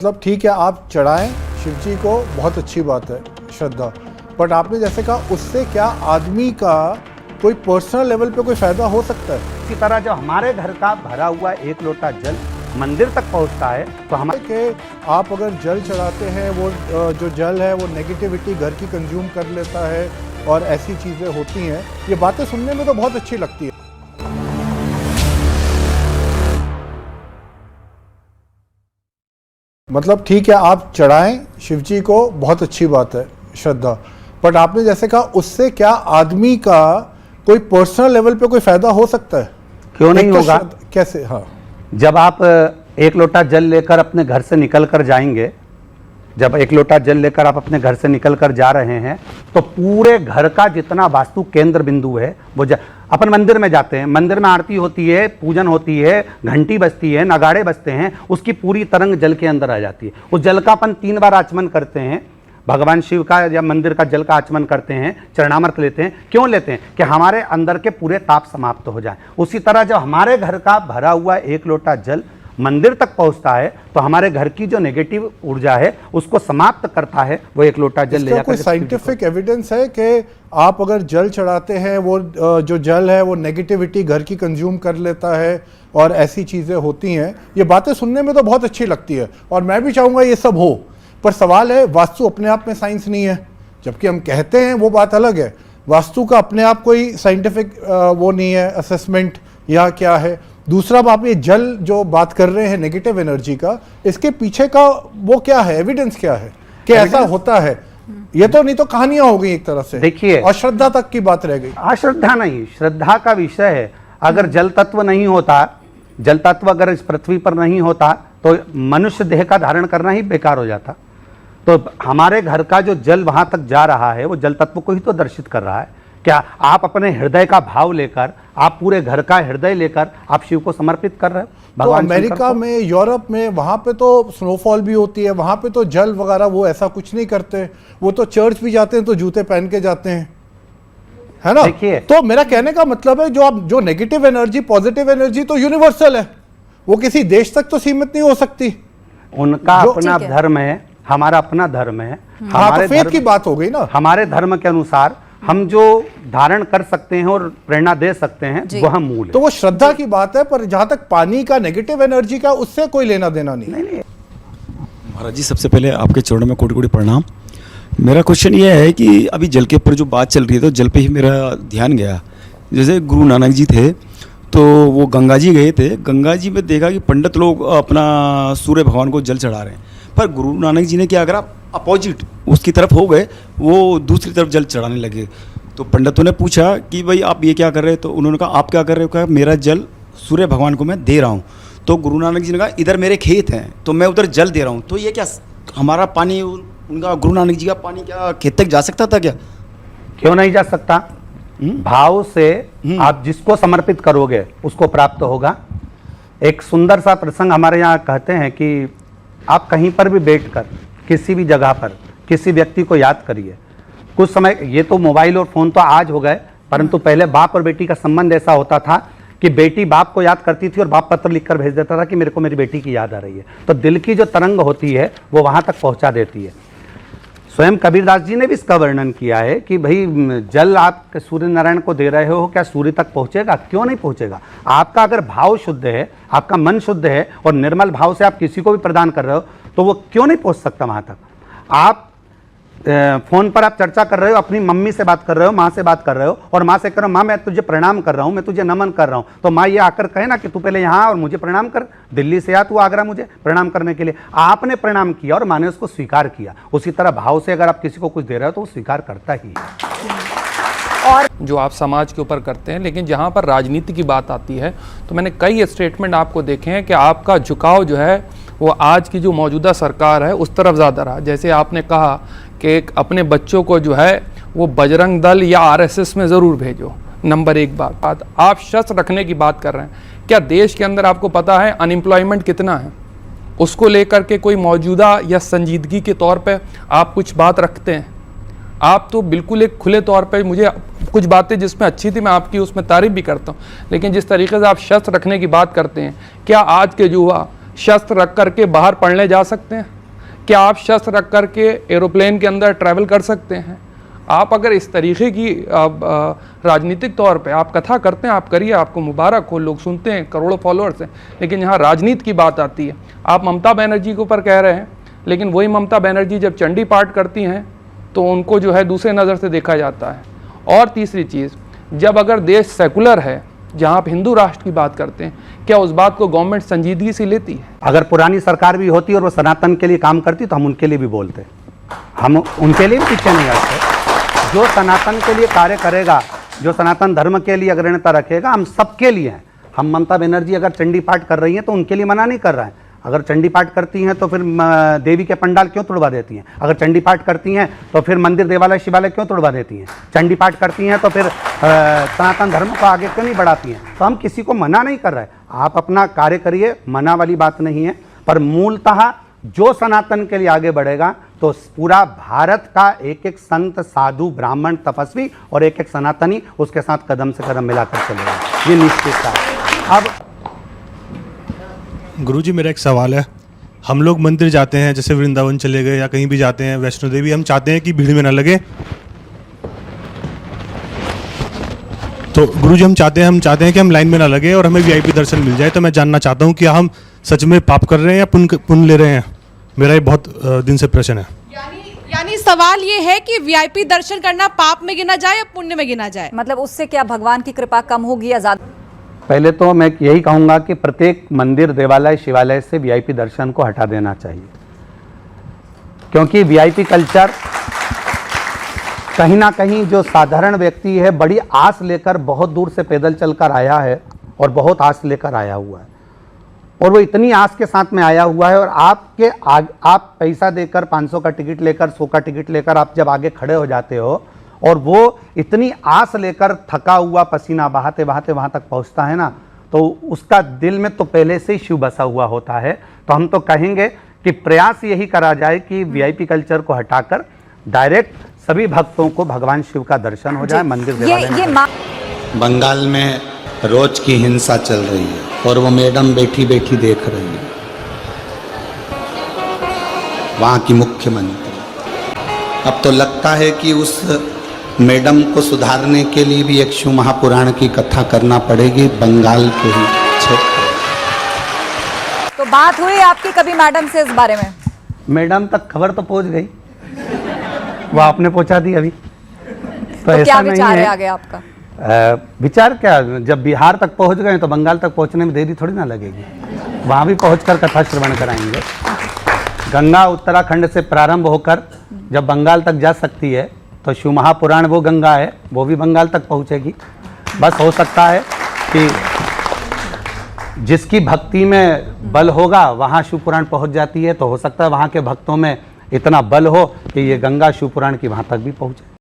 मतलब ठीक है, आप चढ़ाएं शिव जी को, बहुत अच्छी बात है, श्रद्धा। बट आपने जैसे कहा, उससे क्या आदमी का कोई पर्सनल लेवल पे कोई फायदा हो सकता है? इसी तरह जब हमारे घर का भरा हुआ एक लोटा जल मंदिर तक पहुंचता है तो हमारे आप अगर जल चढ़ाते हैं, वो जो जल है वो नेगेटिविटी घर की कंज्यूम कर लेता है और ऐसी चीज़ें होती हैं। ये बातें सुनने में तो बहुत अच्छी लगती है। मतलब ठीक है, आप चढ़ाएं शिव जी को, बहुत अच्छी बात है, श्रद्धा। बट आपने जैसे कहा, उससे क्या आदमी का कोई पर्सनल लेवल पे कोई फायदा हो सकता है? क्यों नहीं होगा? कैसे? हाँ, जब आप एक लोटा जल लेकर अपने घर से निकल कर जाएंगे, जब एक लोटा जल लेकर आप अपने घर से निकल कर जा रहे हैं तो पूरे घर का जितना वास्तु केंद्र बिंदु है वो अपन मंदिर में जाते हैं, मंदिर में आरती होती है, पूजन होती है, घंटी बजती है, नगाड़े बजते हैं, उसकी पूरी तरंग जल के अंदर आ जाती है। उस जल का अपन 3 बार आचमन करते हैं, भगवान शिव का या मंदिर का जल का आचमन करते हैं, चरणामृत लेते हैं। क्यों लेते हैं? कि हमारे अंदर के पूरे ताप समाप्त हो जाए। उसी तरह जब हमारे घर का भरा हुआ एक लोटा जल मंदिर तक पहुंचता है तो हमारे घर की जो नेगेटिव ऊर्जा है उसको समाप्त करता है वो एक लोटा जल ले जाकर। कोई साइंटिफिक एविडेंस है कि आप अगर जल चढ़ाते हैं, वो जो जल है वो नेगेटिविटी घर की कंज्यूम कर लेता है और ऐसी चीज़ें होती हैं? ये बातें सुनने में तो बहुत अच्छी लगती है और मैं भी चाहूँगा ये सब हो, पर सवाल है, वास्तु अपने आप में साइंस नहीं है। जबकि हम कहते हैं वो बात अलग है, वास्तु का अपने आप कोई साइंटिफिक वो नहीं है, असेसमेंट या क्या है। दूसरा, आप ये जल जो बात कर रहे हैं नेगेटिव एनर्जी का, इसके पीछे का वो क्या है, एविडेंस क्या है कि ऐसा होता है? ये तो नहीं तो कहानियां हो गई एक तरह से, देखिए, और श्रद्धा तक की बात रह गई। अश्रद्धा नहीं, श्रद्धा का विषय है। अगर जल तत्व नहीं होता, जल तत्व अगर इस पृथ्वी पर नहीं होता तो मनुष्य देह का धारण करना ही बेकार हो जाता। तो हमारे घर का जो जल वहां तक जा रहा है वो जल तत्व को ही तो दर्शित कर रहा है। क्या आप अपने हृदय का भाव लेकर, आप पूरे घर का हृदय लेकर आप शिव को समर्पित कर रहे हो? तो अमेरिका में, यूरोप में, वहां पे तो स्नोफॉल भी होती है, वहां पे तो जल वगैरह वो ऐसा कुछ नहीं करते। वो तो चर्च भी जाते हैं तो जूते पहन के जाते हैं, है ना? देखिए, तो मेरा कहने का मतलब है, जो नेगेटिव एनर्जी, पॉजिटिव एनर्जी तो यूनिवर्सल है, वो किसी देश तक तो सीमित नहीं हो सकती। उनका अपना धर्म है, हमारा अपना धर्म है। हमारे फेथ की बात हो गई ना। हमारे धर्म के अनुसार हम जो धारण कर सकते हैं और प्रेरणा दे सकते हैं वह मूल है। तो वो श्रद्धा की बात है, पर जहां तक पानी का, नेगेटिव एनर्जी का, उससे कोई लेना देना नहीं। महाराज जी, सबसे पहले आपके चरणों में कोटि कोटि प्रणाम। मेरा क्वेश्चन ये है कि अभी जल के ऊपर जो बात चल रही है तो जल पे ही मेरा ध्यान गया। जैसे गुरु नानक जी थे तो वो गंगा जी गए थे, गंगा जी में देखा कि पंडित लोग अपना सूर्य भगवान को जल चढ़ा रहे हैं, पर गुरु नानक जी ने क्या करा, अपोजिट उसकी तरफ हो गए, वो दूसरी तरफ जल चढ़ाने लगे। तो पंडितों ने पूछा कि भाई आप ये क्या कर रहे हैं? तो उन्होंने कहा आप क्या कर रहे हो? कहा मेरा जल सूर्य भगवान को मैं दे रहा हूँ। तो गुरु नानक जी ने कहा इधर मेरे खेत हैं तो मैं उधर जल दे रहा हूँ। तो ये क्या हमारा पानी, उनका गुरु नानक जी का पानी क्या खेत तक जा सकता था क्या? क्यों नहीं जा सकता? भाव से आप जिसको समर्पित करोगे उसको प्राप्त होगा। एक सुंदर सा प्रसंग हमारे यहाँ कहते हैं कि आप कहीं पर भी बैठकर किसी भी जगह पर किसी व्यक्ति को याद करिए। कुछ समय, ये तो मोबाइल और फोन तो आज हो गए, परंतु पहले बाप और बेटी का संबंध ऐसा होता था कि बेटी बाप को याद करती थी और बाप पत्र लिखकर भेज देता था कि मेरे को मेरी बेटी की याद आ रही है। तो दिल की जो तरंग होती है वो वहां तक पहुंचा देती है। स्वयं कबीरदास जी ने भी इसका वर्णन किया है कि भाई जल आप सूर्य नारायण को दे रहे हो, क्या सूर्य तक पहुंचेगा? क्यों नहीं पहुंचेगा? आपका अगर भाव शुद्ध है, आपका मन शुद्ध है और निर्मल भाव से आप किसी को भी प्रदान कर रहे हो तो वो क्यों नहीं पहुंच सकता वहां तक? आप फोन पर आप चर्चा कर रहे हो, अपनी मम्मी से बात कर रहे हो, माँ से बात कर रहे हो और माँ से कह रहे हो माँ मैं तुझे प्रणाम कर रहा हूँ, मैं तुझे नमन कर रहा हूँ। तो माँ ये आकर कहे ना कि तू पहले यहाँ और मुझे प्रणाम कर, दिल्ली से आ तू आगरा मुझे प्रणाम करने के लिए। आपने प्रणाम किया और माँ ने उसको स्वीकार किया। उसी तरह भाव से अगर आप किसी को कुछ दे रहे हो तो वो स्वीकार करता ही है। और जो आप समाज के ऊपर करते हैं, लेकिन जहाँ पर राजनीति की बात आती है तो मैंने कई स्टेटमेंट आपको देखे हैं कि आपका झुकाव जो है वो आज की जो मौजूदा सरकार है उस तरफ ज़्यादा रहा। जैसे आपने कहा कि अपने बच्चों को जो है वो बजरंग दल या आरएसएस में ज़रूर भेजो। नंबर 1 बात, आप शस्त्र रखने की बात कर रहे हैं। क्या देश के अंदर आपको पता है अनएम्प्लॉयमेंट कितना है? उसको लेकर के कोई मौजूदा या संजीदगी के तौर पे आप कुछ बात रखते हैं? आप तो बिल्कुल एक खुले तौर पे, मुझे कुछ बातें जिसमें अच्छी थी मैं आपकी उसमें तारीफ भी करता हूँ, लेकिन जिस तरीके से आप शस्त्र रखने की बात करते हैं, क्या आज के युवा शस्त्र रख करके बाहर पढ़ने जा सकते हैं? क्या आप शस्त्र रख करके एरोप्लेन के अंदर ट्रैवल कर सकते हैं? आप अगर इस तरीके की राजनीतिक तौर पे आप कथा करते हैं, आप करिए, आपको मुबारक हो, लोग सुनते हैं, करोड़ों फॉलोअर्स हैं। लेकिन यहाँ राजनीति की बात आती है, आप ममता बनर्जी के ऊपर कह रहे हैं, लेकिन वही ममता बनर्जी जब चंडी पाठ करती हैं तो उनको जो है दूसरे नज़र से देखा जाता है। और तीसरी चीज़, जब अगर देश सेकुलर है, जहाँ आप हिंदू राष्ट्र की बात करते हैं, क्या उस बात को गवर्नमेंट संजीदगी से लेती है? अगर पुरानी सरकार भी होती और वो सनातन के लिए काम करती तो हम उनके लिए भी बोलते, हम उनके लिए भी पीछे नहीं हटते। जो सनातन के लिए कार्य करेगा, जो सनातन धर्म के लिए अग्रणता रखेगा, हम सबके लिए हैं। हम ममता बनर्जी अगर चंडी पाठ कर रही हैं तो उनके लिए मना नहीं कर रहा है। अगर चंडी पाठ करती हैं तो फिर देवी के पंडाल क्यों तोड़वा देती हैं? अगर चंडी पाठ करती हैं तो फिर मंदिर, देवालय, शिवालय क्यों तोड़वा देती हैं? चंडी पाठ करती हैं तो फिर सनातन धर्म को आगे क्यों नहीं बढ़ाती हैं? तो हम किसी को मना नहीं कर रहे, आप अपना कार्य करिए, मना वाली बात नहीं है। पर मूलतः जो सनातन के लिए आगे बढ़ेगा तो पूरा भारत का एक एक संत, साधु, ब्राह्मण, तपस्वी और एक एक सनातनी उसके साथ कदम से कदम मिलाकर चलेगा, ये निश्चित है। अब गुरुजी, मेरा एक सवाल है। हम लोग मंदिर जाते हैं, जैसे वृंदावन चले गए या कहीं भी जाते हैं, वैष्णो देवी, हम चाहते हैं कि भीड़ में ना लगे। तो गुरुजी, हम चाहते हैं कि हम लाइन में ना लगे और हमें वीआईपी दर्शन मिल जाए। तो मैं जानना चाहता हूँ कि हम सच में पाप कर रहे हैं या पुण्य ले रहे हैं? मेरा ये बहुत दिन से प्रश्न है। यानी सवाल ये है कि वीआईपी दर्शन करना पाप में गिना जाए या पुण्य में गिना जाए? मतलब उससे क्या भगवान की कृपा कम होगी या ज्यादा? पहले तो मैं यही कहूँगा कि प्रत्येक मंदिर, देवालय, शिवालय से वीआईपी दर्शन को हटा देना चाहिए, क्योंकि वीआईपी कल्चर कहीं ना कहीं जो साधारण व्यक्ति है बड़ी आस लेकर बहुत दूर से पैदल चलकर आया है और बहुत आस लेकर आया हुआ है, और वो इतनी आस के साथ में आया हुआ है, और आप पैसा देकर 500 का टिकट लेकर, 100 का टिकट लेकर आप जब आगे खड़े हो जाते हो और वो इतनी आस लेकर थका हुआ, पसीना बहाते बहाते वहाँ तक पहुँचता है ना, तो उसका दिल में तो पहले से ही शिव बसा हुआ होता है। तो हम तो कहेंगे कि प्रयास यही करा जाए कि वीआईपी कल्चर को हटाकर डायरेक्ट सभी भक्तों को भगवान शिव का दर्शन हो जाए मंदिर देवालय में। बंगाल में रोज की हिंसा चल रही है और वो मैडम बैठी बैठी देख रही है, वहाँ की मुख्यमंत्री। अब तो लगता है कि उस मैडम को सुधारने के लिए भी एक शिव महापुराण की कथा करना पड़ेगी बंगाल के ही क्षेत्र। तो बात हुई आपकी कभी मैडम से इस बारे में? मैडम तक खबर तो पहुंच गई, वो आपने पहुंचा दी अभी। तो ऐसा क्या नहीं विचार है है आगे आपका? विचार क्या, जब बिहार तक पहुंच गए तो बंगाल तक पहुंचने में देरी थोड़ी ना लगेगी, वहां भी पहुंचकर कथा श्रवण कराएंगे। गंगा उत्तराखंड से प्रारंभ होकर जब बंगाल तक जा सकती है तो शिव महापुराण वो गंगा है, वो भी बंगाल तक पहुंचेगी। बस हो सकता है कि जिसकी भक्ति में बल होगा वहाँ शिव पुराण पहुँच जाती है, तो हो सकता है वहाँ के भक्तों में इतना बल हो कि ये गंगा शिव पुराण की वहाँ तक भी पहुँचे।